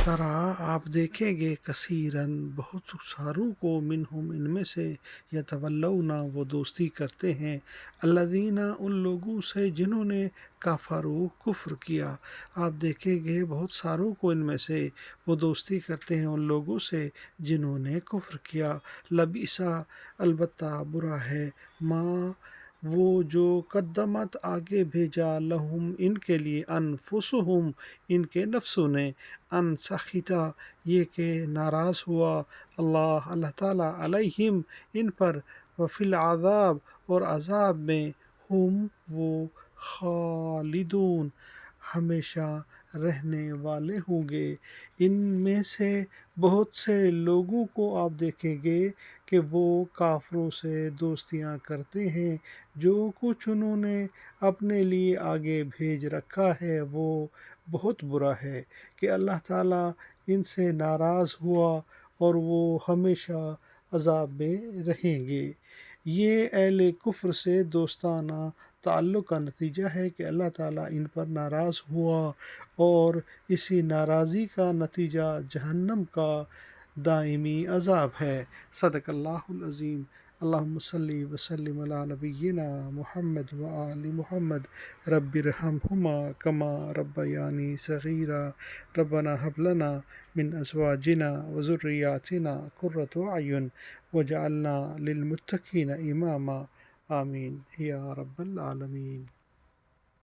ترا آپ دیکھیں گے کثیرن بہت ساروں کو منہم ان میں سے یتولون وہ دوستی کرتے ہیں الذین ان لوگوں سے جنہوں نے کفروا کفر کیا۔ آپ دیکھیں گے بہت ساروں کو ان میں سے وہ دوستی کرتے ہیں ان لوگوں سے جنہوں نے کفر کیا۔ لبئسا البتہ برا ہے ماں وہ جو قدمت آگے بھیجا لہم ان کے لیے انفسہم ان کے نفسوں نے، ان سخطا یہ کہ ناراض ہوا اللہ تعالیٰ علیہم ان پر، وفی العذاب اور عذاب میں ہم وہ خالدون ہمیشہ رہنے والے ہوں گے۔ ان میں سے بہت سے لوگوں کو آپ دیکھیں گے کہ وہ کافروں سے دوستیاں کرتے ہیں، جو کچھ انہوں نے اپنے لیے آگے بھیج رکھا ہے وہ بہت برا ہے کہ اللہ تعالیٰ ان سے ناراض ہوا اور وہ ہمیشہ عذاب میں رہیں گے۔ یہ اہل کفر سے دوستانہ تعلق کا نتیجہ ہے کہ اللہ تعالیٰ ان پر ناراض ہوا، اور اسی ناراضی کا نتیجہ جہنم کا دائمی عذاب ہے۔ صدق اللہ العظیم۔ اللہم صلی وسلم علی نبینا محمد وآل محمد رب ارحمہما کما ربیانی صغیرا ربنا هب لنا من ازواجنا وذریاتنا قرۃ اعین وجعلنا للمتقین اماما آمین یا رب العالمین۔